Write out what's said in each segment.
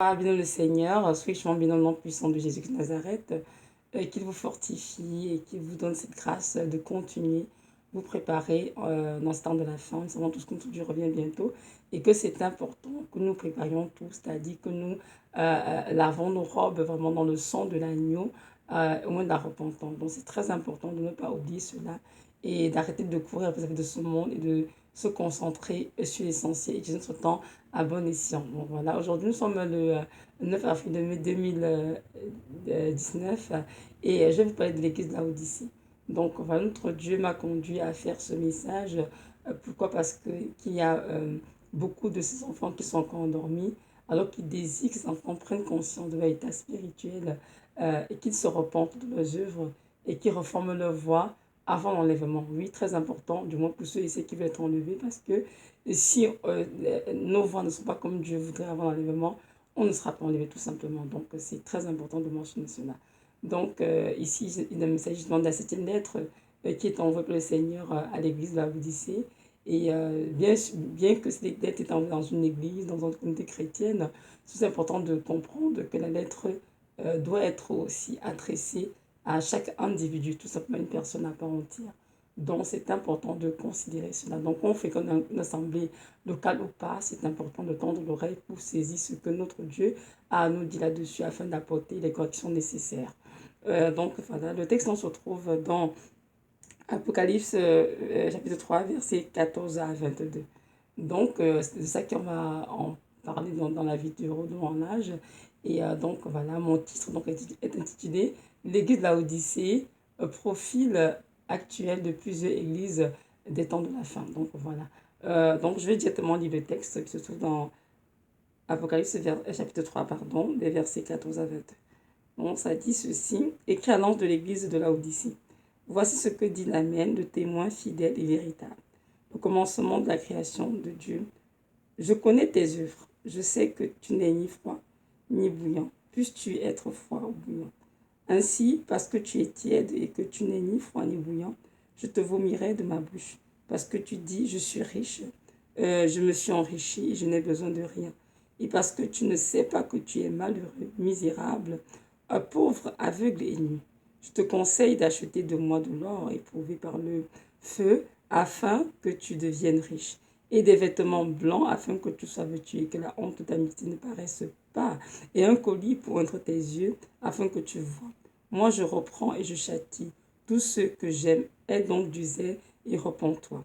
Bien le Seigneur, soyez bien au nom puissant de Jésus de Nazareth, qu'il vous fortifie et qu'il vous donne cette grâce de continuer, vous préparer dans ce temps de la fin. Nous savons tous que notre Dieu revient bientôt et que c'est important que nous préparions tous, c'est-à-dire que nous lavons nos robes vraiment dans le sang de l'agneau au moment de la repentance. Donc c'est très important de ne pas oublier cela et d'arrêter de courir vis-à-vis de ce monde et de se concentrer sur l'essentiel et utiliser notre temps à bon escient. Bon, voilà, aujourd'hui nous sommes le 9 avril 2019 et je vais vous parler de l'église de la Odyssée. Donc voilà, notre Dieu m'a conduit à faire ce message. Pourquoi? Parce qu'il y a beaucoup de ces enfants qui sont encore endormis, alors qu'ils désirent que ces enfants prennent conscience de leur état spirituel et qu'ils se repentent de leurs œuvres et qu'ils reforment leur voie avant l'enlèvement. Oui, très important, du moins pour ceux et ceux qui veulent être enlevés, parce que si nos voix ne sont pas comme Dieu voudrait avant l'enlèvement, on ne sera pas enlevé tout simplement. Donc c'est très important de mentionner cela. Donc ici, il s'agit justement de la septième lettre qui est envoyée par le Seigneur à l'église de la Odyssée. Et bien que cette lettre est envoyée dans une église, dans une communauté chrétienne, c'est important de comprendre que la lettre doit être aussi adressée à chaque individu, tout simplement une personne à part entière. Donc, c'est important de considérer cela. Donc, on fait comme une assemblée locale ou pas, c'est important de tendre l'oreille pour saisir ce que notre Dieu a à nous dire là-dessus afin d'apporter les corrections nécessaires. Donc, voilà, le texte, on se trouve dans Apocalypse chapitre 3, versets 14 à 22. Donc, c'est de ça qu'on va en parler dans la vidéo de mon âge. Et donc, voilà, mon titre donc, est intitulé L'église de la Odyssée, profil actuel de plusieurs églises des temps de la fin. Donc, voilà. Donc, je vais directement lire le texte qui se trouve dans Apocalypse chapitre 3, pardon, des versets 14 à 22. Bon, ça dit ceci, écrit à l'ange de l'église de la Odyssée. Voici ce que dit l'Amen, le témoin fidèle et véritable. Au commencement de la création de Dieu, je connais tes œuvres. Je sais que tu n'es ni froid ni bouillant. Puisses-tu être froid ou bouillant? Ainsi, parce que tu es tiède et que tu n'es ni froid ni bouillant, je te vomirai de ma bouche. Parce que tu dis, je suis riche, je me suis enrichi et je n'ai besoin de rien. Et parce que tu ne sais pas que tu es malheureux, misérable, pauvre, aveugle et nu. Je te conseille d'acheter de moi de l'or éprouvé par le feu, afin que tu deviennes riche, et des vêtements blancs, afin que tu sois vêtu et que la honte d'amitié ne paraisse pas, et un colis pour entre tes yeux, afin que tu vois. Moi, je reprends et je châtie tous ceux que j'aime. Aie donc du zèle et repens-toi.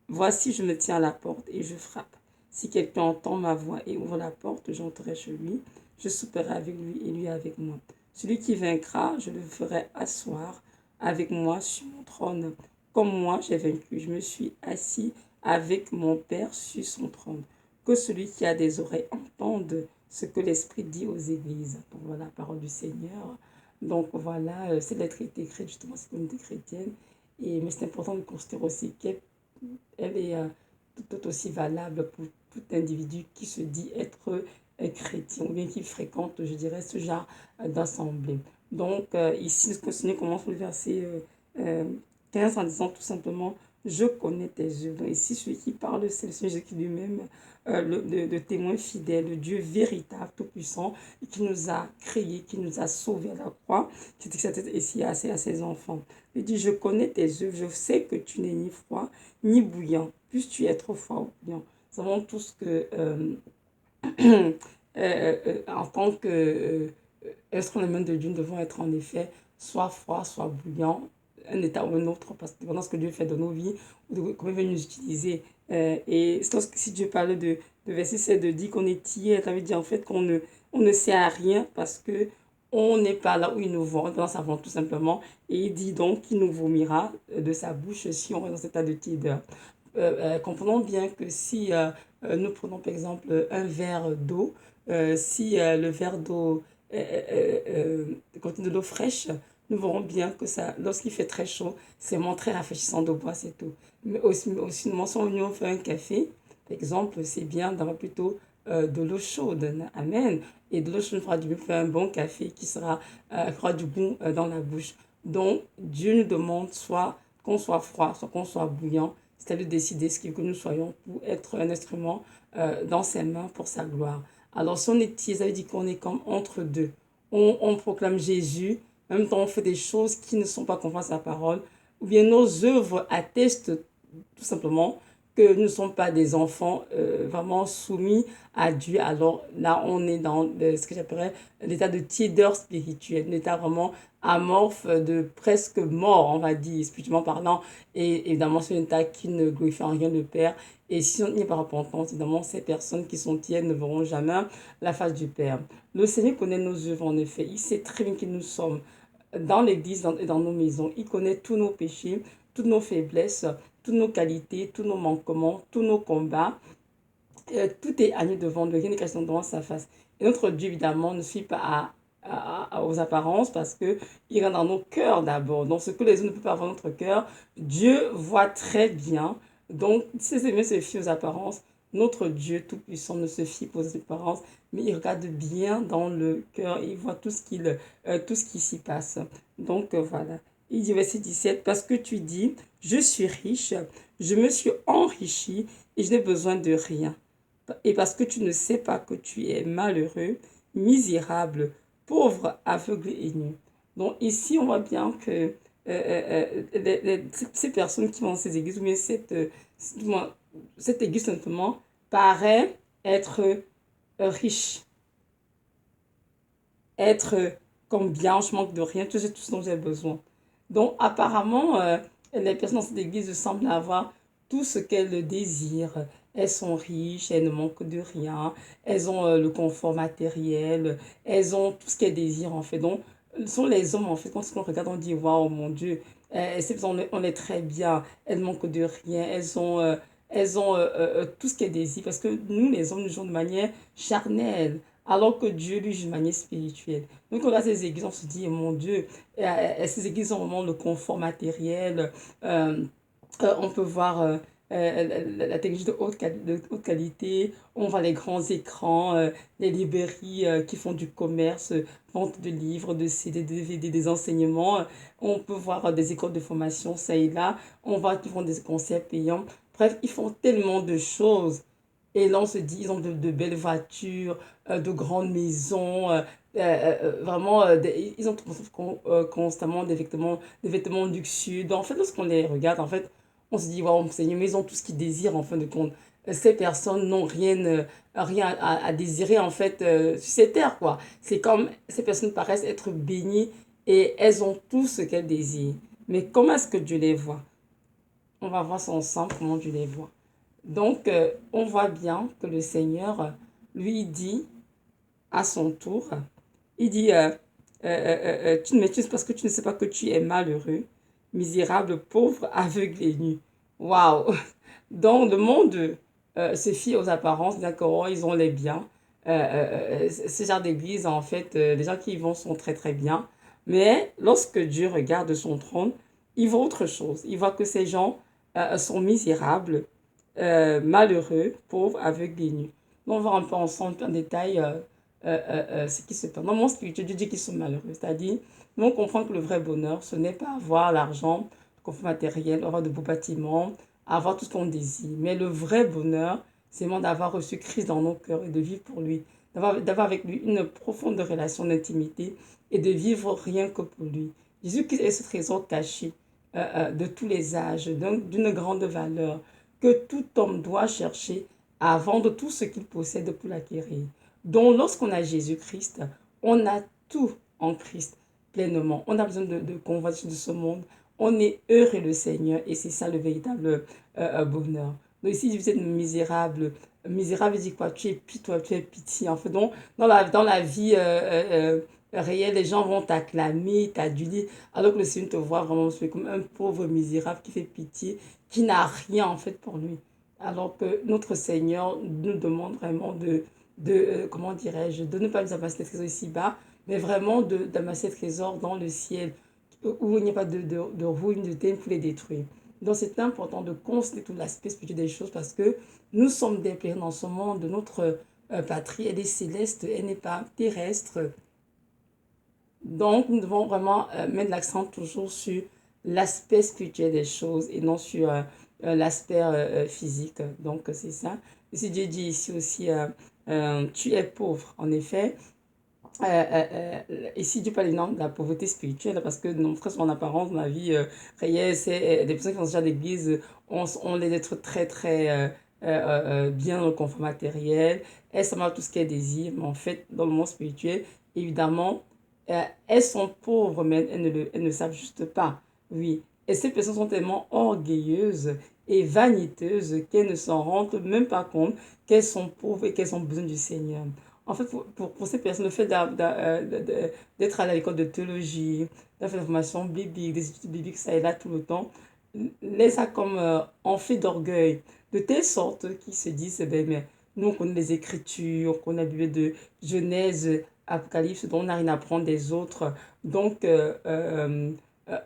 Voici, je me tiens à la porte et je frappe. Si quelqu'un entend ma voix et ouvre la porte, j'entrerai chez lui, je souperai avec lui et lui avec moi. Celui qui vaincra, je le ferai asseoir avec moi sur mon trône. Comme moi, j'ai vaincu, je me suis assis avec mon Père sur son trône. Que celui qui a des oreilles entende ce que l'Esprit dit aux églises. Donc voilà la parole du Seigneur. Donc voilà, cette lettre est écrite justement à cette communauté chrétienne. Mais c'est important de considérer aussi qu'elle est tout aussi valable pour tout individu qui se dit être chrétien ou bien qui fréquente, je dirais, ce genre d'assemblée. Donc ici, nous continuons, commence le verset 15 en disant tout simplement je connais tes œuvres. Donc ici, celui qui parle, c'est le Seigneur Jésus lui-même, le témoin fidèle, le Dieu véritable, tout-puissant, qui nous a créés, qui nous a sauvés à la croix, qui dit ici à ses enfants. Il dit, je connais tes œuvres, je sais que tu n'es ni froid, ni bouillant. Puisses-tu être froid ou bouillant? Nous savons tous que, en tant qu'instruments de Dieu, nous devons être en effet soit froid, soit bouillant, un état ou un autre, parce que pendant ce que Dieu fait de nos vies, ou comment il veut nous utiliser. Et si Dieu parle de verset 7, de dire qu'on est tiède, ça veut dire en fait on ne sert à rien parce que on n'est pas là où il nous voit, dans sa vente tout simplement. Et il dit donc qu'il nous vomira de sa bouche si on est dans cet état de tiédeur. Comprenons bien que si nous prenons par exemple un verre d'eau, si le verre d'eau contient de l'eau fraîche, nous verrons bien que ça, lorsqu'il fait très chaud, c'est vraiment très rafraîchissant de boire cette eau. Mais aussi nous si on fait un café, par exemple, c'est bien d'avoir plutôt de l'eau chaude. Amen. Et de l'eau chaude fera du bien pour faire un bon café qui fera du goût dans la bouche. Donc, Dieu nous demande soit qu'on soit froid, soit qu'on soit bouillant. C'est à lui de décider ce qu'il veut que nous soyons pour être un instrument dans ses mains pour sa gloire. Alors, si on est tiède, ça veut dire qu'on est comme entre deux. On proclame Jésus, en même temps, on fait des choses qui ne sont pas conformes à sa parole, ou bien nos œuvres attestent tout simplement que nous ne sommes pas des enfants vraiment soumis à Dieu. Alors là, on est dans ce que j'appellerais l'état de tiédeur spirituel, l'état vraiment amorphe, de presque mort, on va dire, spirituellement parlant. Et évidemment, c'est un état qui ne glorifie en rien le Père. Et si on n'y est pas repentance, évidemment, ces personnes qui sont tièdes ne verront jamais la face du Père. Le Seigneur connaît nos œuvres, en effet. Il sait très bien qui nous sommes dans l'église et dans nos maisons. Il connaît tous nos péchés, toutes nos faiblesses, toutes nos qualités, tous nos manquements, tous nos combats. Tout est à nu devant lui, rien n'est caché devant sa face. Et notre Dieu, évidemment, ne suit pas aux apparences parce que il regarde dans nos cœurs d'abord. Donc, ce que les autres ne peuvent pas voir dans notre cœur, Dieu voit très bien. Donc, si les aimés se fient aux apparences, notre Dieu Tout-Puissant ne se fie pas aux apparences, mais il regarde bien dans le cœur, il voit tout ce qui s'y passe. Donc, voilà. Il dit, verset 17, parce que tu dis, je suis riche, je me suis enrichi et je n'ai besoin de rien. Et parce que tu ne sais pas que tu es malheureux, misérable, pauvre, aveugle et nu. Donc ici, on voit bien que ces personnes qui vont dans ces églises, ou bien cette église simplement, paraît être riche, être comme bien, je manque de rien, tout ce dont j'ai besoin. Donc apparemment, les personnes dans cette église semblent avoir tout ce qu'elles désirent. Elles sont riches, elles ne manquent de rien, elles ont le confort matériel, elles ont tout ce qu'elles désirent en fait. Donc, ce sont les hommes en fait, quand on regarde, on dit waouh mon Dieu, ces personnes, on est très bien, elles ne manquent de rien, elles ont tout ce qu'elles désirent parce que nous les hommes nous jouons de manière charnelle. Alors que Dieu, lui, joue de manière spirituelle. Donc, quand on regarde ces églises, on se dit, mon Dieu, ces églises ont vraiment le confort matériel. Euh, on peut voir la technologie de haute qualité, on voit les grands écrans, les librairies qui font du commerce, vente de livres, de CD, de DVD, des enseignements. On peut voir des écoles de formation, ça et là. On voit qu'ils font des concerts payants. Bref, ils font tellement de choses. Et là, on se dit, ils ont de belles voitures, de grandes maisons, vraiment, ils ont constamment des vêtements luxueux. Donc, en fait, lorsqu'on les regarde, en fait, on se dit, waouh, Seigneur, mais ils ont tout ce qu'ils désirent en fin de compte. Ces personnes n'ont rien à désirer en fait sur cette terre, quoi. C'est comme ces personnes paraissent être bénies et elles ont tout ce qu'elles désirent. Mais comment est-ce que Dieu les voit? On va voir ça ensemble, comment Dieu les voit. Donc, on voit bien que le Seigneur lui dit à son tour, il dit, tu ne m'excuses parce que tu ne sais pas que tu es malheureux, misérable, pauvre, aveugle et nu. Waouh! Donc, le monde se fie aux apparences, d'accord, ils ont les biens. Ce genre d'église, en fait, les gens qui y vont sont très très bien. Mais lorsque Dieu regarde son trône, il voit autre chose. Il voit que ces gens sont misérables, malheureux, pauvres, aveugles et nus. Donc, on va voir un peu ensemble en détail ce qui se passe. Dans mon spirituel, Dieu dit qu'ils sont malheureux. C'est-à-dire, nous on comprend que le vrai bonheur, ce n'est pas avoir l'argent, le confort matériel, avoir de beaux bâtiments, avoir tout ce qu'on désire. Mais le vrai bonheur, c'est vraiment d'avoir reçu Christ dans nos cœurs et de vivre pour lui. D'avoir avec lui une profonde relation d'intimité et de vivre rien que pour lui. Jésus-Christ est ce trésor caché de tous les âges, d'une grande valeur, que tout homme doit chercher à vendre tout ce qu'il possède pour l'acquérir. Donc, lorsqu'on a Jésus-Christ, on a tout en Christ pleinement. On a besoin de convoitise de ce monde. On est heureux le Seigneur et c'est ça le véritable bonheur. Donc ici, vous êtes misérable. Misérable, il dit quoi? Tu es pitoyable, tu es pitié. En fait, donc, dans la vie réelle, les gens vont t'acclamer, t'aduler, alors que le Seigneur te voit vraiment comme un pauvre misérable qui fait pitié, qui n'a rien en fait pour lui. Alors que notre Seigneur nous demande vraiment comment dirais-je, de ne pas nous amasser des trésors ici-bas, mais vraiment d'amasser des trésors dans le ciel, où il n'y a pas de ruines, de thème pour les détruire. Donc c'est important de considérer tout l'aspect spirituel des choses parce que nous sommes des pères dans ce monde, notre patrie, elle est céleste, elle n'est pas terrestre. Donc nous devons vraiment mettre l'accent toujours sur l'aspect spirituel des choses et non sur l'aspect physique. Donc c'est ça. Et si Dieu dit ici aussi, tu es pauvre. En effet, ici, Dieu parle énormément de la pauvreté spirituelle parce que non, très souvent en apparence, dans la vie réelle, c'est des personnes qui sont déjà d'église ont les êtres très, très bien dans le confort matériel. Elles savent tout ce qu'elles désirent, mais en fait, dans le monde spirituel, évidemment, elles sont pauvres, mais elles ne savent juste pas. Oui. Et ces personnes sont tellement orgueilleuses et vaniteuses qu'elles ne s'en rendent même pas compte qu'elles sont pauvres et qu'elles ont besoin du Seigneur. En fait, pour ces personnes, le fait d'être à l'école de théologie, d'avoir fait des formations bibliques, des études bibliques, ça et là tout le temps, les a comme en fait d'orgueil, de telle sorte qu'ils se disent, eh ben, mais nous on connaît les Écritures, on connaît la Bible de Genèse, Apocalypse, dont on n'a rien à apprendre des autres. Donc,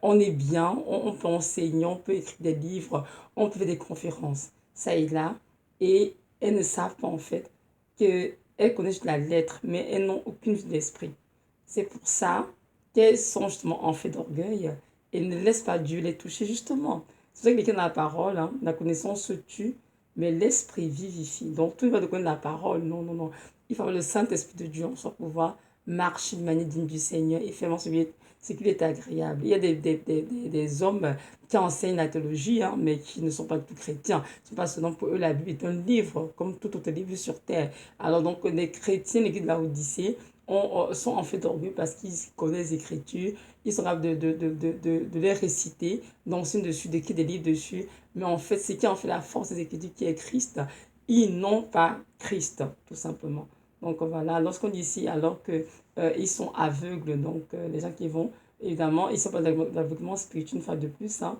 on est bien, on peut enseigner, on peut écrire des livres, on peut faire des conférences, ça et là. Et elles ne savent pas en fait qu'elles connaissent la lettre, mais elles n'ont aucune vue d'esprit. C'est pour ça qu'elles sont justement en fait d'orgueil et ne laissent pas Dieu les toucher justement. C'est pour ça que quelqu'un dans la parole, hein, la connaissance se tue, mais l'esprit vivifie. Donc tout le monde va connaître la parole. Non, non, non. Il faut avoir le Saint-Esprit de Dieu en soi pour pouvoir marcher de manière digne du Seigneur et faire ce qui est agréable. Il y a des hommes qui enseignent la théologie, hein, mais qui ne sont pas du tout chrétiens. Ce n'est pas seulement pour eux, la Bible est un livre, comme tout autre livre sur terre. Alors donc, les chrétiens, l'église de la Odyssée, sont en fait d'orgueil parce qu'ils connaissent les Écritures, ils sont capables de les réciter, d'enseigner dessus, d'écrire des livres dessus. Mais en fait, ce qui en fait la force des Écritures, qui est Christ, ils n'ont pas Christ, tout simplement. Donc voilà, lorsqu'on dit ici, alors que ils sont aveugles, donc les gens qui vont, évidemment, ils sont pas d'aveuglement spirituel une fois de plus, hein,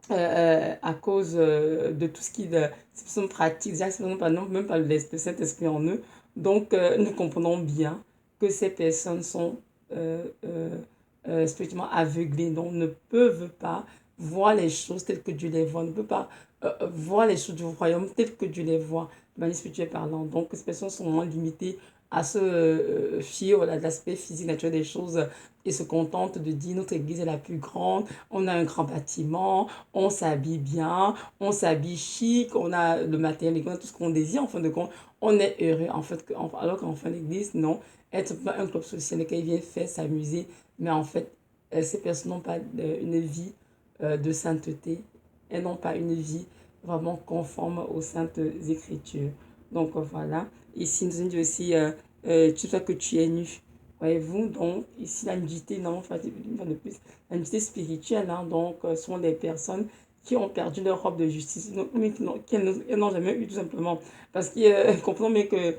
à cause de tout ce qu'ils sont pratiques, déjà, même pas le Saint-Esprit en eux. Donc, nous comprenons bien que ces personnes sont spirituellement aveuglées, donc ne peuvent pas voir les choses telles que Dieu les voit, ne peuvent pas voir les choses du royaume telles que Dieu les voit, de manière spirituelle parlant. Donc, ces personnes sont moins limitées à se fier à l'aspect physique, naturel des choses et se contentent de dire notre église est la plus grande, on a un grand bâtiment, on s'habille bien, on s'habille chic, on a le matériel, on a tout ce qu'on désire, en fin de compte, on est heureux. En fait, alors qu'en fin d'église, non, être pas un club social, lequel vient faire s'amuser, mais en fait, ces personnes n'ont pas une vie de sainteté, elles n'ont pas une vie vraiment conforme aux saintes écritures. Donc voilà. Ici, nous dit aussi, tu sais que tu es nu. Voyez-vous, donc ici la nudité, non, enfin, une fois de plus, la nudité spirituelle, hein, donc sont des personnes qui ont perdu leur robe de justice, donc, mais qui n'ont jamais eu tout simplement. Parce que comprenons bien que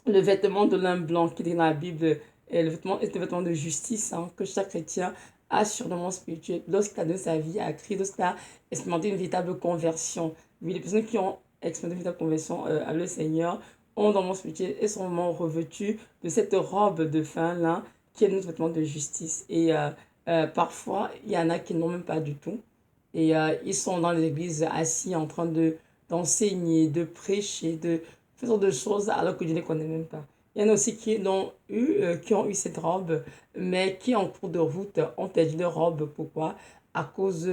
le vêtement de lin blanc qui est dans la Bible est le vêtement de justice, hein, que chaque chrétien a sur le monde spirituel. Lorsqu'il a donné sa vie à Christ, lorsqu'il a expérimenté une véritable conversion. Oui, les personnes qui ont expérimenté une véritable conversion à le Seigneur ont dans le monde spirituel et sont vraiment revêtus de cette robe de fin lin qui est notre vêtement de justice. Et parfois, il y en a qui n'ont même pas du tout. Et ils sont dans l'église assis en train d'enseigner, de prêcher, de faire de choses alors que je ne les connais même pas. Il y en a aussi qui ont eu cette robe, mais qui en cours de route ont perdu leur robe. Pourquoi? À cause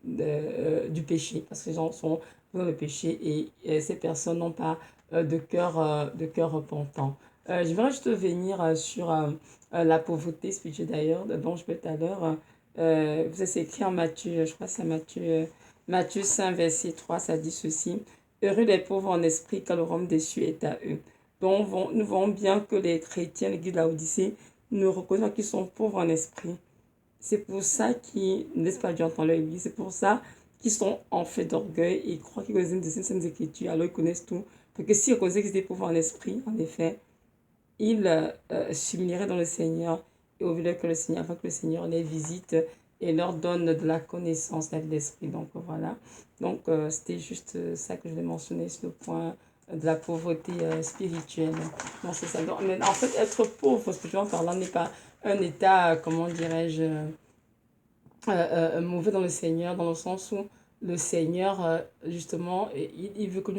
du péché. Parce que les gens sont dans le péché et ces personnes n'ont pas de cœur repentant. Je voudrais juste venir sur la pauvreté spirituelle d'ailleurs, dont je parlais tout à l'heure. C'est écrit en Matthieu, je crois que c'est Matthieu 5, verset 3, ça dit ceci. Heureux les pauvres en esprit, car le royaume des cieux est à eux. Donc, nous voyons bien que les chrétiens, l'église de la Odyssée, nous reconnaissent qu'ils sont pauvres en esprit. C'est pour ça qu'ils ne laissent pas Dieu entendre leur église. C'est pour ça qu'ils sont en fait d'orgueil et ils croient qu'ils connaissent des saintes écritures, alors ils connaissent tout. Parce que s'ils reconnaissaient qu'ils étaient pauvres en esprit, en effet, ils s'humilieraient dans le Seigneur et au que le Seigneur, afin que le Seigneur les visite et leur donne de la connaissance, de l'esprit. Donc voilà. Donc c'était juste ça que je voulais mentionner sur le point de la pauvreté spirituelle. Non, c'est ça. Donc, mais en fait, être pauvre, spirituellement parlant, n'est pas un état, comment dirais-je, mauvais dans le Seigneur, dans le sens où le Seigneur, justement, il veut que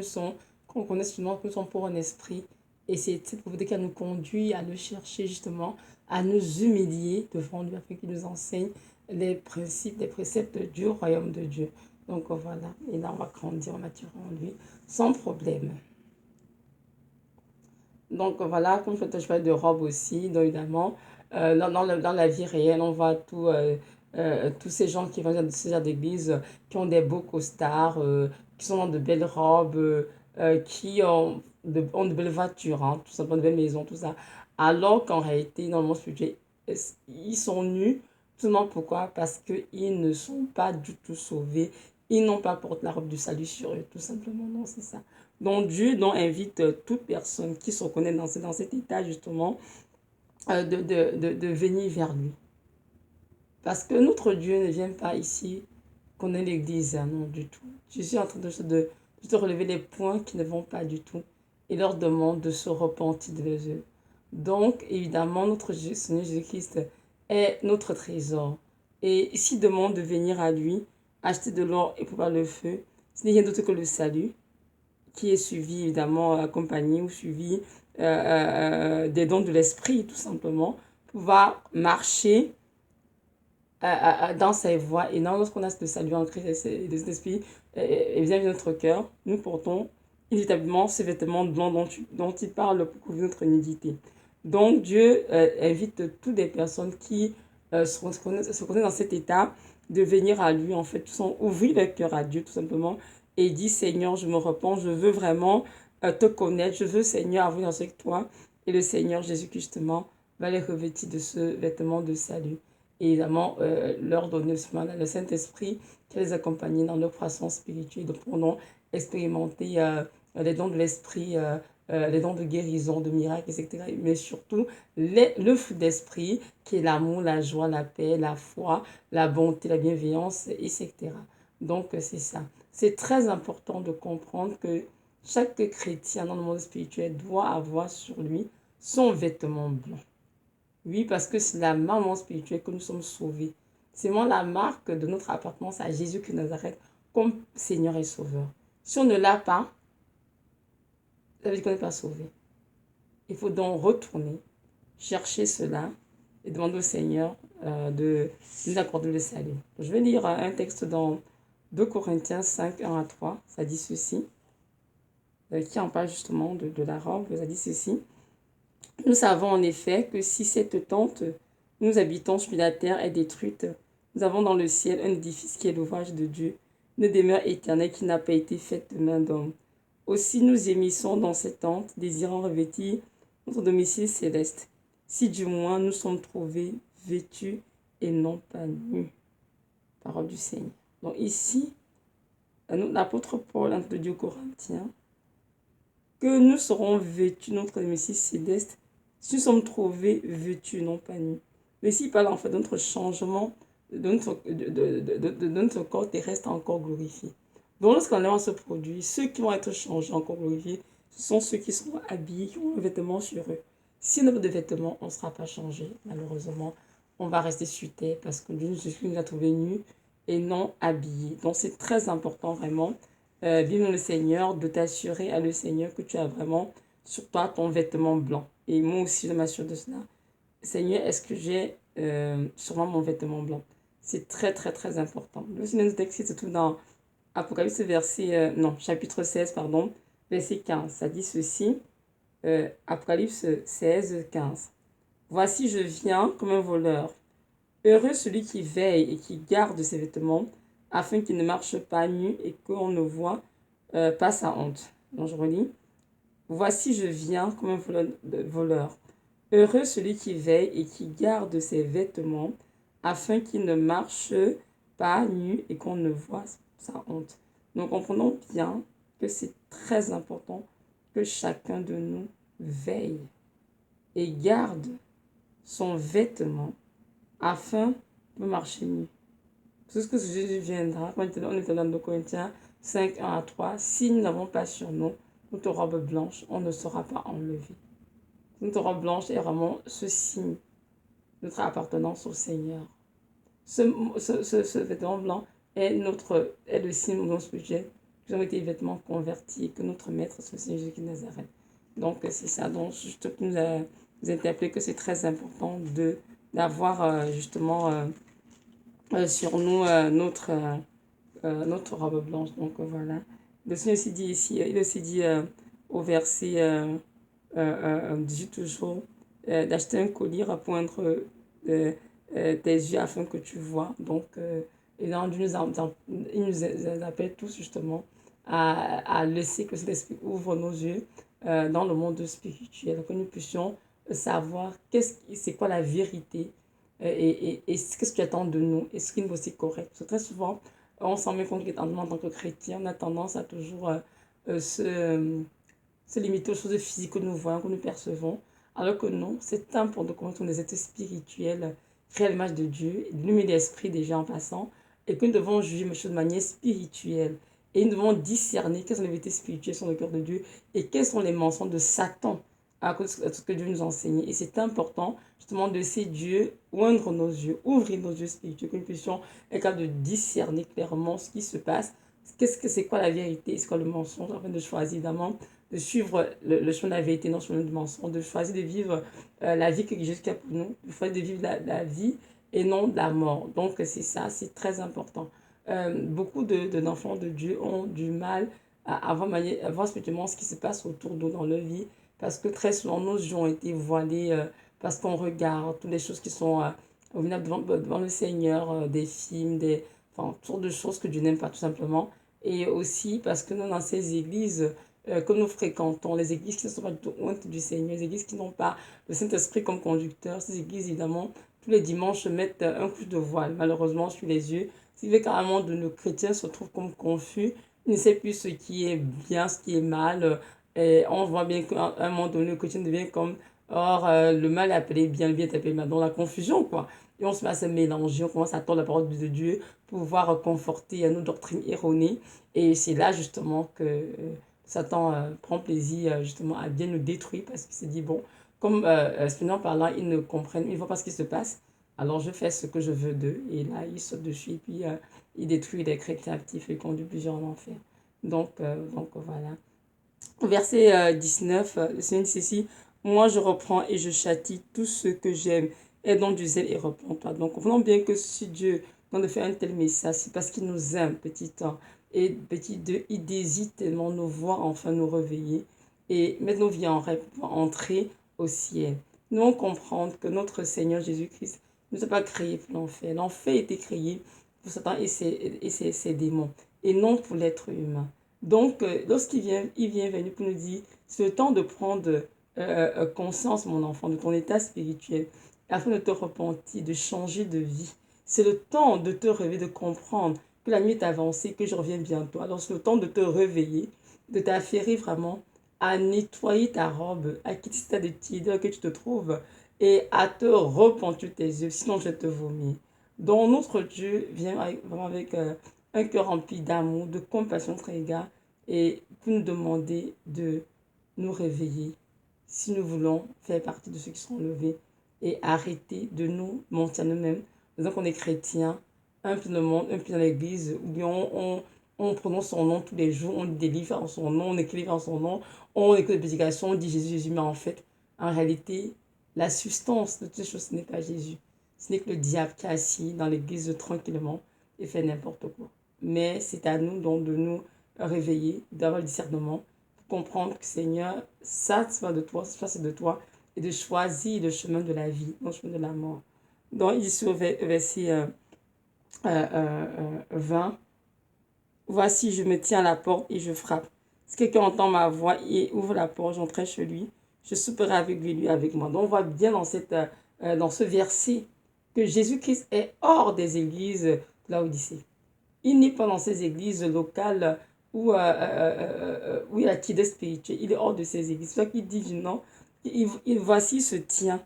qu'on connaisse justement que nous sommes pauvres en esprit. Et c'est cette pauvreté qui nous conduit à le chercher, justement, à nous humilier devant lui, afin qu'il nous enseigne les principes, les préceptes de Dieu, au royaume de Dieu. Donc voilà, et là on va grandir en maturant en lui, sans problème. Donc voilà, comme je parlais de robe aussi, donc évidemment, dans la vie réelle, on voit tous ces gens qui vont dans ces genres d'église, qui ont des beaux costards, qui sont dans de belles robes, qui ont de belles voitures, hein, tout simplement de belles maisons, tout ça. Alors qu'en réalité, dans le monde spirituel, ils sont nus. Tout simplement pourquoi? Parce qu'ils ne sont pas du tout sauvés. Ils n'ont pas porté la robe du salut sur eux, tout simplement. Non, c'est ça. Donc Dieu donc, invite toute personne qui se reconnaît dans cet état justement de venir vers lui. Parce que notre Dieu ne vient pas ici qu'on ait l'église, hein, non du tout. Je suis en train de te relever les points qui ne vont pas du tout et leur demande de se repentir de leurs œuvres. Donc évidemment notre Seigneur Jésus-Christ est notre trésor. Et s'il demande de venir à lui, acheter de l'or et pouvoir le feu, ce n'est rien d'autre que le salut qui est suivi, évidemment, accompagné ou suivi des dons de l'esprit, tout simplement, pouvoir marcher dans ses voies. Et non, lorsqu'on a ce salut en Christ et de cet esprit et vient de notre cœur, nous portons inévitablement ces vêtements blancs dont il parle pour couvrir notre nudité. Donc, Dieu invite toutes les personnes qui se connaissent dans cet état de venir à lui, en fait, ouvrir leur cœur à Dieu, tout simplement, et dit, Seigneur, je me repens, je veux vraiment te connaître, je veux, Seigneur, avoir avec toi. Et le Seigneur Jésus-Christ, justement, va les revêtir de ce vêtement de salut. Et évidemment, leur donner le Saint-Esprit qui les accompagne dans leur croissance spirituelle. Donc, pour expérimenter les dons de l'Esprit, les dons de guérison, de miracles, etc. Mais surtout, le fruit d'esprit, qui est l'amour, la joie, la paix, la foi, la bonté, la bienveillance, etc. Donc, c'est ça. C'est très important de comprendre que chaque chrétien dans le monde spirituel doit avoir sur lui son vêtement blanc. Oui, parce que c'est la maman spirituelle que nous sommes sauvés. C'est vraiment la marque de notre appartenance à Jésus-Christ de Nazareth comme Seigneur et Sauveur. Si on ne l'a pas, ça veut dire qu'on n'est pas sauvé. Il faut donc retourner, chercher cela et demander au Seigneur de nous accorder le salut. Je vais lire un texte dans 2 Corinthiens 5, 1 à 3. Ça dit ceci, qui en parle justement de la robe. Ça dit ceci. Nous savons en effet que si cette tente où nous habitons sur la terre est détruite, nous avons dans le ciel un édifice qui est l'ouvrage de Dieu, une demeure éternelle qui n'a pas été faite de main d'homme. Aussi nous émissons dans cette tente, désirant revêtir notre domicile céleste, si du moins nous sommes trouvés vêtus et non pas nus. Parole du Seigneur. Donc ici, l'apôtre Paul entre Dieu Corinthiens, que nous serons vêtus notre domicile céleste si nous sommes trouvés vêtus, non pas nus. Mais ici, il parle en fait de notre changement, de notre corps terrestre encore glorifié. Donc, lorsqu'un se produit, ceux qui vont être changés, encore glorifiés, ce sont ceux qui seront habillés, qui ont un vêtement sur eux. Si on n'a pas de vêtements, on ne sera pas changé, malheureusement. On va rester sur terre parce que Dieu nous a trouvés nus et non habillés. Donc, c'est très important, vraiment, vive le Seigneur, de t'assurer à le Seigneur que tu as vraiment sur toi ton vêtement blanc. Et moi aussi, je m'assure de cela. Seigneur, est-ce que j'ai sûrement mon vêtement blanc? C'est très, très, très important. Le Seigneur texte se trouve dans Apocalypse chapitre 16, pardon, verset 15. Ça dit ceci, Apocalypse 16, 15. Voici, je viens comme un voleur. Heureux celui qui veille et qui garde ses vêtements, afin qu'il ne marche pas nu et qu'on ne voit pas sa honte. Donc je relis. Voici, je viens comme un voleur. Heureux celui qui veille et qui garde ses vêtements, afin qu'il ne marche pas nu et qu'on ne voit sa honte. Donc comprenons bien que c'est très important que chacun de nous veille et garde son vêtement afin de marcher nu. C'est ce que Jésus viendra, quand on est dans 2 Corinthiens 5, 1 à 3, si nous n'avons pas sur nous notre robe blanche, on ne sera pas enlevé. Notre robe blanche est vraiment ce signe, notre appartenance au Seigneur. Ce vêtement blanc est le signe de notre spirituel. Nous avons été vêtements convertis, que notre maître, c'est le Seigneur Jésus de Nazareth. Donc c'est ça, donc juste que nous interpellé que c'est très important d'avoir justement sur nous notre robe blanche. Donc voilà. Le Seigneur aussi dit ici, il aussi dit au verset dis toujours d'acheter un collier à poindre tes yeux afin que tu vois. Donc, et là, il nous appelle tous justement à laisser que cet esprit ouvre nos yeux dans le monde spirituel, que nous puissions savoir c'est quoi la vérité et qu'est-ce que tu attends de nous et ce qui nous aussi correct. Parce que très souvent, on s'en met compte qu'en tant que chrétien, on a tendance à toujours se limiter aux choses physiques que nous voyons, que nous percevons, alors que non, c'est important de connaître des êtres spirituels, réelle image de Dieu, lumière d'esprit déjà en passant, et que nous devons juger les choses de manière spirituelle. Et nous devons discerner quelles sont les vérités spirituelles sur le cœur de Dieu et quels sont les mensonges de Satan à cause de ce que Dieu nous enseigne. Et c'est important justement de laisser Dieu oindre nos yeux, ouvrir nos yeux spirituels, que nous puissions être capables de discerner clairement ce qui se passe, c'est quoi la vérité, c'est quoi le mensonge, afin de choisir évidemment de suivre le chemin de la vérité, non le chemin du mensonge, de choisir de vivre la vie que Jésus a pour nous, de choisir de vivre la vie et non de la mort. Donc c'est ça, c'est très important. Beaucoup d'enfants de Dieu ont du mal à voir spirituellement ce qui se passe autour d'eux dans leur vie, parce que très souvent nos yeux ont été voilés, parce qu'on regarde toutes les choses qui sont devant le Seigneur, des films, enfin, toutes sortes de choses que Dieu n'aime pas tout simplement. Et aussi parce que nous, dans ces églises, que nous fréquentons, les églises qui ne sont pas du tout honte du Seigneur, les églises qui n'ont pas le Saint-Esprit comme conducteur, ces églises, évidemment, tous les dimanches mettent un couche de voile, malheureusement, sur les yeux. Ce qui fait carrément de nos chrétiens se retrouvent comme confus, ils ne savent plus ce qui est bien, ce qui est mal. Et on voit bien qu'à un moment donné, le chrétien devient comme, or, le mal est appelé bien, le bien est appelé mal, dans la confusion, quoi. Et on se met à se mélanger, on commence à tordre la parole de Dieu pour pouvoir conforter nos doctrines erronées. Et c'est là, justement, que Satan prend plaisir justement à bien nous détruire parce qu'il s'est dit, bon, comme spirituellement parlant, ils ne comprennent, ils ne voient pas ce qui se passe, alors je fais ce que je veux d'eux. Et là, il saute dessus et puis il détruit les chrétiens actifs et conduit plusieurs en enfer. Donc voilà. Verset 19, le Seigneur dit ceci, moi je reprends et je châtie tous ceux que j'aime, et donc du zèle et reprends-toi. Donc comprenons bien que si Dieu tente de faire un tel message, c'est parce qu'il nous aime, petit 1. Et petit 2, il désire tellement nous voir enfin nous réveiller et mettre nos vies en rêve pour entrer au ciel. Nous devons comprendre que notre Seigneur Jésus-Christ ne s'est pas créé pour l'enfer. L'enfer a été créé pour Satan et ses démons, et non pour l'être humain. Donc, lorsqu'il vient, il vient venir pour nous dire, c'est le temps de prendre conscience, mon enfant, de ton état spirituel, afin de te repentir, de changer de vie. C'est le temps de te réveiller, de comprendre que la nuit est avancée, que je reviens bientôt. Alors, c'est le temps de te réveiller, de t'affairer vraiment à nettoyer ta robe, à quitter cet état de tiédeur que tu te trouves et à te repentir tes yeux, sinon je vais te vomir. Donc, notre Dieu vient vraiment avec un cœur rempli d'amour, de compassion très égard, et pour nous demander de nous réveiller si nous voulons faire partie de ceux qui seront levés et arrêter de nous mentir à nous-mêmes, disant qu'on est chrétien, un peu dans le monde, un peu dans l'église, où bien on prononce son nom tous les jours, on délivre en son nom, on écrit en son nom, on écoute des prédications, on dit Jésus, Jésus, mais en fait, en réalité, la substance de toutes ces choses, ce n'est pas Jésus. Ce n'est que le diable qui est assis dans l'église tranquillement et fait n'importe quoi. Mais c'est à nous donc de nous réveiller, d'avoir le discernement, pour comprendre que Seigneur, ça c'est pas de toi, ça c'est de toi, et de choisir le chemin de la vie, non le chemin de la mort. Donc ici au verset 20, voici je me tiens à la porte et je frappe. Si quelqu'un entend ma voix et ouvre la porte, j'entrerai chez lui, je souperai avec lui, lui avec moi. Donc on voit bien dans ce verset que Jésus-Christ est hors des églises de Laodicée. Il n'est pas dans ces églises locales où il y a l'activité spirituelle. Il est hors de ces églises. C'est ça qu'il dit, non, voici se tient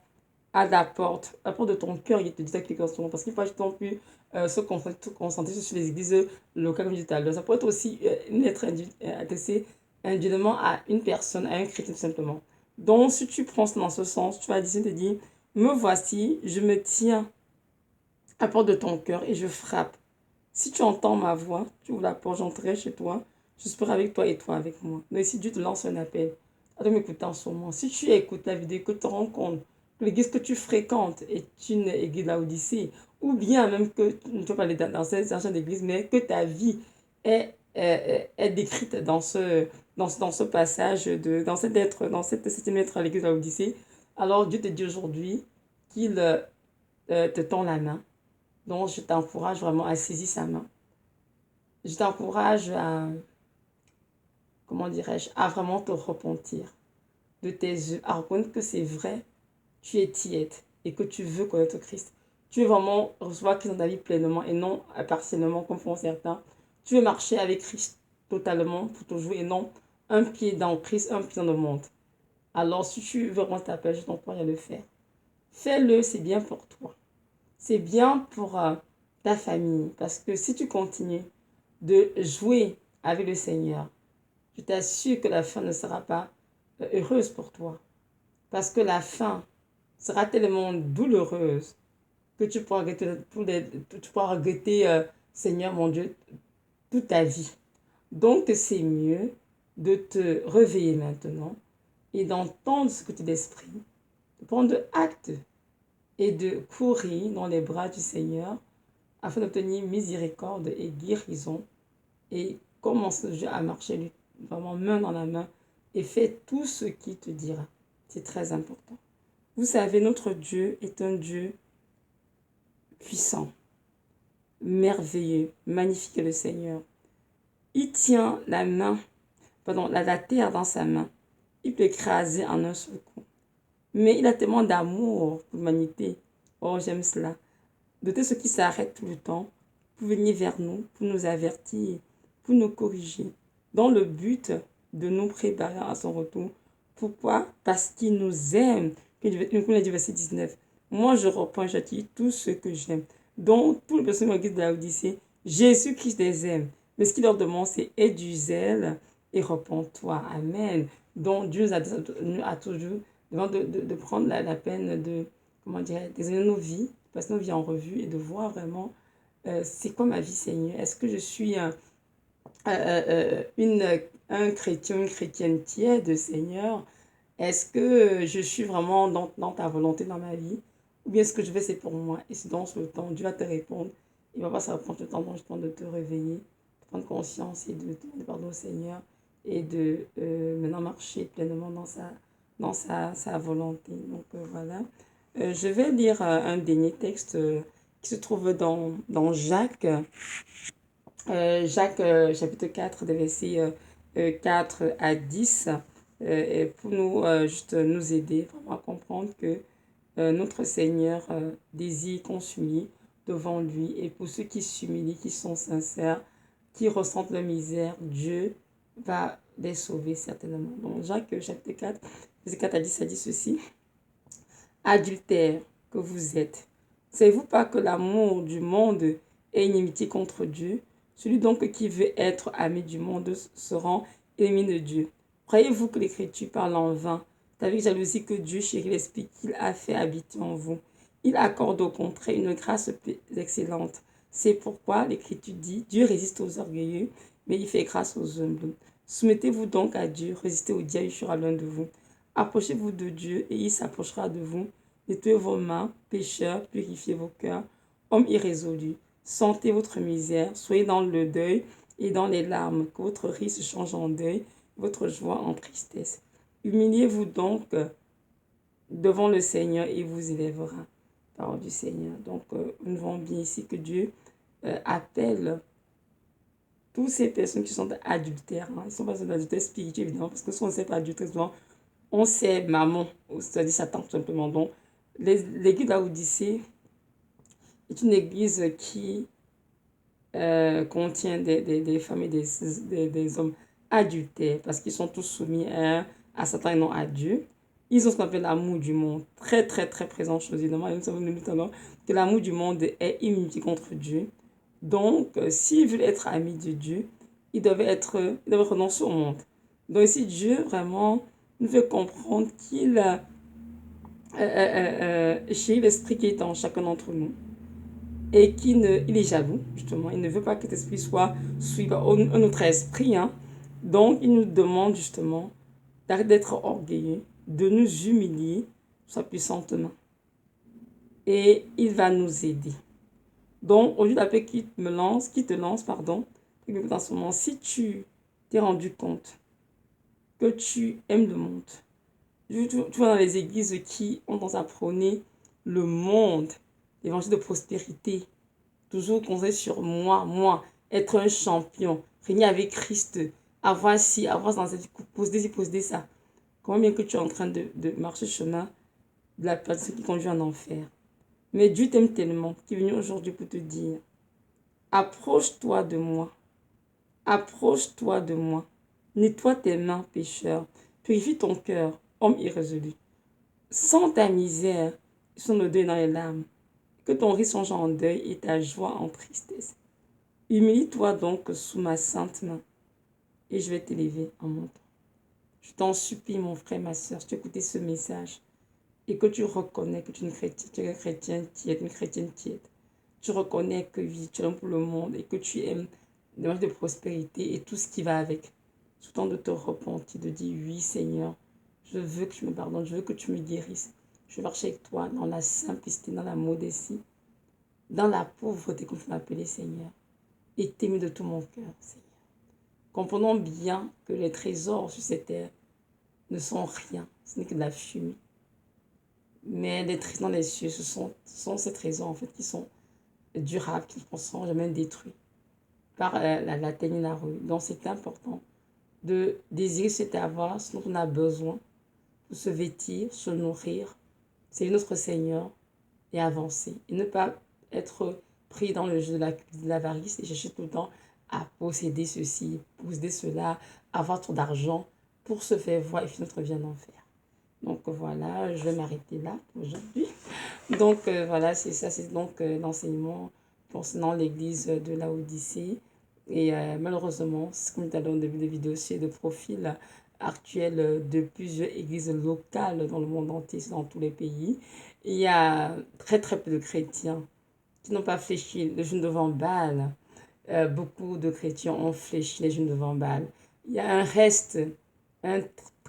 à la porte de ton cœur, il te dit ça quelque chose. Parce qu'il faut pas plus se concentrer sur les églises locales, comme je disais tout à l'heure. Ça peut être aussi une lettre adressée individuellement à une personne, à un chrétien tout simplement. Donc, si tu prends dans ce sens, tu vas te dire, me voici, je me tiens à la porte de ton cœur et je frappe. Si tu entends ma voix, tu ouvres la porte, j'entrerai chez toi, je serai avec toi et toi avec moi. Donc si Dieu te lance un appel, à m'écouter en ce moment. Si tu écoutes la vidéo, que tu te rends compte que l'église que tu fréquentes est une église Laodicée, ou bien même que tu ne peux pas aller dans cette église, mais que ta vie est décrite dans ce passage, dans cette septième lettre à l'église de l'Odyssée. Alors Dieu te dit aujourd'hui qu'il te tend la main. Donc je t'encourage vraiment à saisir sa main. Je t'encourage à, comment dirais-je, à vraiment te repentir de tes œuvres, à reconnaître que c'est vrai, tu es tiède et que tu veux connaître Christ. Tu veux vraiment recevoir Christ dans ta vie pleinement et non partiellement comme font certains. Tu veux marcher avec Christ totalement pour toujours et non un pied dans Christ, un pied dans le monde. Alors si tu veux vraiment t'appeler, je t'encourage à le faire. Fais-le, c'est bien pour toi. C'est bien pour ta famille. Parce que si tu continues de jouer avec le Seigneur, je t'assure que la fin ne sera pas heureuse pour toi. Parce que la fin sera tellement douloureuse que tu pourras regretter, Seigneur mon Dieu, toute ta vie. Donc c'est mieux de te réveiller maintenant et d'entendre ce que tu d'esprit, de prendre acte et de courir dans les bras du Seigneur afin d'obtenir miséricorde et guérison et commence à marcher vraiment main dans la main et fais tout ce qu'il te dira. C'est très important. Vous savez, notre Dieu est un Dieu puissant, merveilleux, magnifique est le Seigneur. Il tient la terre dans sa main. Il peut écraser en un seul coup. Mais il a tellement d'amour pour l'humanité. Oh, j'aime cela. De tout ce qui s'arrête tout le temps pour venir vers nous, pour nous avertir, pour nous corriger, dans le but de nous préparer à son retour. Pourquoi? Parce qu'il nous aime. Comme l'a dit verset 19. Moi, je reprends, j'attire tout ce que j'aime. Donc, toutes les personnes qui de la Odyssée, Jésus-Christ les aime. Mais ce qu'il leur demande, c'est aie du zèle et repens-toi. Amen. Donc, Dieu a toujours de prendre la peine de, comment dire, d'examiner nos vies, passer nos vies en revue et de voir vraiment c'est quoi ma vie, Seigneur. Est-ce que je suis un chrétien, une chrétienne tiède, Seigneur? Est-ce que je suis vraiment dans ta volonté dans ma vie? Ou bien ce que je fais, c'est pour moi? Et c'est dans ce temps, Dieu va te répondre. Il va pas se prendre le temps, donc je prends de te réveiller, de prendre conscience et de demander pardon au Seigneur et de maintenant marcher pleinement dans sa volonté. Donc voilà. Je vais lire un dernier texte qui se trouve dans Jacques. Jacques chapitre 4, des versets 4 à 10, et pour nous, juste nous aider vraiment à comprendre que notre Seigneur désire qu'on s'humilie devant lui. Et pour ceux qui s'humilient, qui sont sincères, qui ressentent la misère, Dieu va les sauver certainement. Donc Jacques chapitre 4, verset 4 à 10, ça dit ceci. Adultère que vous êtes, savez-vous pas que l'amour du monde est inimitié contre Dieu? Celui donc qui veut être ami du monde se rend ennemi de Dieu. Croyez-vous que l'Écriture parle en vain? C'est avec jalousie que Dieu chérit l'Esprit qu'il a fait habiter en vous. Il accorde au contraire une grâce excellente. C'est pourquoi l'Écriture dit, Dieu résiste aux orgueilleux, mais il fait grâce aux humbles. Soumettez-vous donc à Dieu, résistez au diable, il fuira loin de vous. Approchez-vous de Dieu et il s'approchera de vous. Nettoyez vos mains, pécheurs, purifiez vos cœurs, hommes irrésolus. Sentez votre misère, soyez dans le deuil et dans les larmes, que votre rire se change en deuil, votre joie en tristesse. Humiliez-vous donc devant le Seigneur et il vous élèvera. Parole du Seigneur. Donc, nous voyons bien ici que Dieu appelle toutes ces personnes qui sont adultères. Ils ne sont pas adultères spirituels, évidemment, parce que si on ne sait pas adultère, souvent, on sait maman, c'est-à-dire Satan, tout simplement. Donc, l'église d'Odyssée est une église qui contient des femmes et des hommes adultères, parce qu'ils sont tous soumis à Satan et non à Dieu. Ils ont ce qu'on appelle l'amour du monde, très très très présent chez eux, évidemment. Et nous savons notamment que l'amour du monde est inimitié contre Dieu. Donc, s'ils veulent être amis de Dieu, ils doivent renoncer au monde. Donc, si Dieu vraiment nous fait comprendre qu'il chérit l'esprit qui est en chacun d'entre nous et il est jaloux, justement. Il ne veut pas que cet esprit soit suivi par un autre esprit. Hein. Donc, il nous demande justement d'arrêter d'être orgueilleux, de nous humilier sa puissante main. Et il va nous aider. Donc, au lieu d'appeler qui te lance, en ce moment, si tu t'es rendu compte que tu aimes le monde. Tu vois dans les églises qui ont tendance à prôner le monde, l'évangile de prospérité, toujours concentrer sur moi, être un champion, régner avec Christ, avoir ci, avoir dans cette posséder ça. Comment bien que tu es en train de marcher le chemin de la personne qui conduit en enfer. Mais Dieu t'aime tellement qu'il est venu aujourd'hui pour te dire, approche-toi de moi, approche-toi de moi, nettoie tes mains, pécheur, purifie ton cœur, homme irrésolu. Sans ta misère, son le deuil dans les larmes, que ton rire songe en deuil et ta joie en tristesse. Humilie-toi donc sous ma sainte main, et je vais t'élever en montant. Je t'en supplie, mon frère, ma soeur, si tu écoutais ce message, et que tu reconnais que tu es une chrétienne, tu es un chrétien tiède, une chrétienne tiède. Tu reconnais que oui, tu aimes pour le monde et que tu aimes les marches de prospérité et tout ce qui va avec. C'est temps de te repentir, de dire oui, Seigneur, je veux que tu me pardonnes, je veux que tu me guérisses. Je marche avec toi dans la simplicité, dans la modestie, dans la pauvreté, comme tu m'as appelé, Seigneur, et t'aimer de tout mon cœur, Seigneur. Comprenons bien que les trésors sur cette terre ne sont rien, ce n'est que de la fumée. Mais les trésors dans les cieux, ce sont ces trésors en fait qui sont durables, qui ne seront jamais détruits par la teigne et la rue. Donc c'est important de désirer cet avoir, ce dont on a besoin pour se vêtir, se nourrir, c'est notre Seigneur et avancer. Et ne pas être pris dans le jeu de l'avarice et chercher tout le temps à posséder ceci, posséder cela, avoir trop d'argent pour se faire voir et finir notre vie en enfer. Donc voilà, je vais m'arrêter là aujourd'hui. Donc voilà, c'est ça, c'est donc l'enseignement concernant l'église de Laodicée. Et malheureusement, comme tu as dans le début de vidéo, c'est le profil actuel de plusieurs églises locales dans le monde entier, dans tous les pays. Il y a très très peu de chrétiens qui n'ont pas fléchi le genou devant Baal. Beaucoup de chrétiens ont fléchi les genoux devant Baal. Il y a un reste, un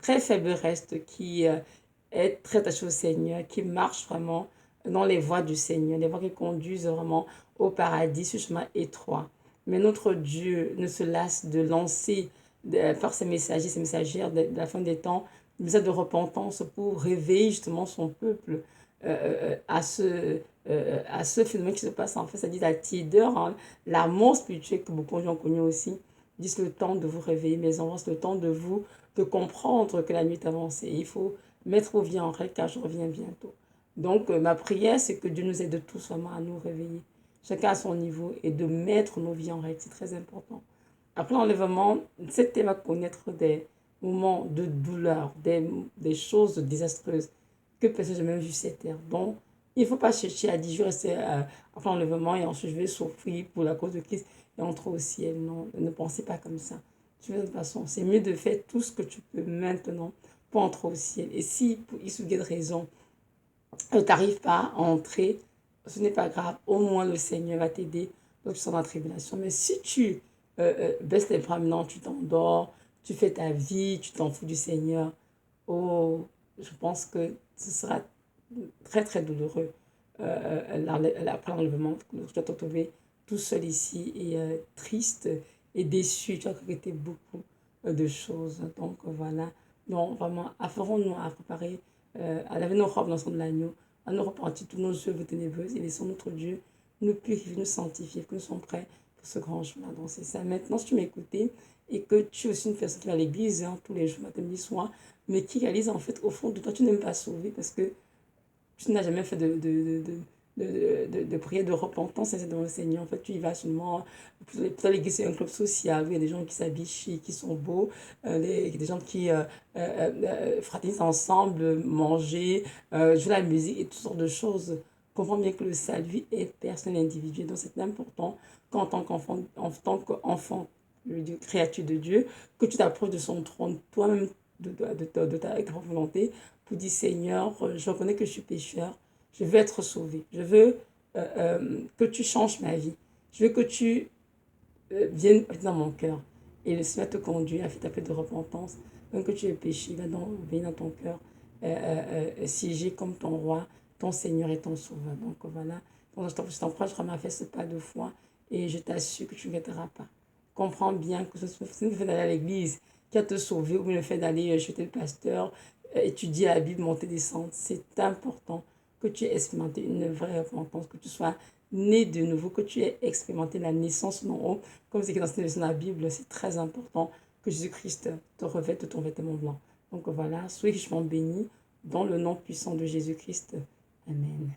très faible reste qui est très attaché au Seigneur, qui marche vraiment dans les voies du Seigneur, les voies qui conduisent vraiment au paradis, ce chemin étroit. Mais notre Dieu ne se lasse de lancer par ses messagers, ses messagères de la fin des temps, des messages de repentance pour réveiller justement son peuple à ce phénomène qui se passe en fait, c'est-à-dire la tiédeur, hein, la mort spirituelle que beaucoup de gens ont connue aussi. Disent le temps de vous réveiller, mes enfants, c'est le temps de comprendre que la nuit est avancée. Il faut mettre vos vies en règle car je reviens bientôt. Donc, ma prière, c'est que Dieu nous aide tous vraiment à nous réveiller, chacun à son niveau, et de mettre nos vies en règle. C'est très important. Après l'enlèvement, cette terre va connaître des moments de douleur, des choses désastreuses que personne n'a jamais vu cette terre. Donc, il ne faut pas chercher à dire je vais rester après l'enlèvement et ensuite je vais souffrir pour la cause de Christ et entrer au ciel. Non, ne pensez pas comme ça. De toute façon, c'est mieux de faire tout ce que tu peux maintenant pour entrer au ciel. Et si, pour X ou Y raison, tu n'arrives pas à entrer, ce n'est pas grave. Au moins, le Seigneur va t'aider lorsque tu seras dans la tribulation. Mais si tu baisses les bras maintenant, tu t'endors, tu fais ta vie, tu t'en fous du Seigneur, oh, je pense que ce sera très, très douloureux après l'enlèvement. Tu vas te retrouver tout seul ici et triste et déçu. Tu vas regretter beaucoup de choses. Donc, voilà. Donc, vraiment, affairons-nous à préparer, à laver nos robes dans le sang de l'agneau, à nous repentir tous nos œuvres ténébreuses et laissons notre Dieu nous purifier, nous sanctifier, que nous sommes prêts pour ce grand chemin. Donc, c'est ça. Maintenant, si tu m'écoutais et que tu es aussi une personne qui va à l'église hein, tous les jours, matin, midi, soir, mais qui réalise en fait, au fond de toi, tu n'aimes pas sauver parce que tu n'as jamais fait de prière de repentance devant le Seigneur. En fait, tu y vas seulement. Peut-être l'église, c'est un club social où il y a des gens qui s'habillent chic, qui sont beaux, des gens qui fraternisent ensemble, manger, jouer la musique et toutes sortes de choses. Comprends bien que le salut est personnel, individuel. Donc, c'est important qu'en tant qu'enfant, créature de Dieu, que tu t'approches de son trône toi-même de ta volonté pour dire Seigneur, je reconnais que je suis pécheur, je veux être sauvé, je veux que tu changes ma vie, je veux que tu viennes dans mon cœur. Et le Seigneur te conduit à faire ta paix de repentance, même que tu es péché, il va venir dans ton cœur, siéger comme ton roi, ton Seigneur et ton sauveur. Donc voilà, donc, je t'encourage vraiment à faire ce pas de foi et je t'assure que tu ne regretteras pas. Comprends bien que ce n'est pas d'aller à l'église qui va te sauver, ou bien le fait d'aller jeter le pasteur, étudier la Bible, monter, descendre. C'est important que tu aies expérimenté une vraie repentance, que tu sois né de nouveau, que tu aies expérimenté la naissance en haut. Comme c'est écrit dans la Bible, c'est très important que Jésus-Christ te revête de ton vêtement blanc. Donc voilà, sois richement béni dans le nom puissant de Jésus-Christ. Amen.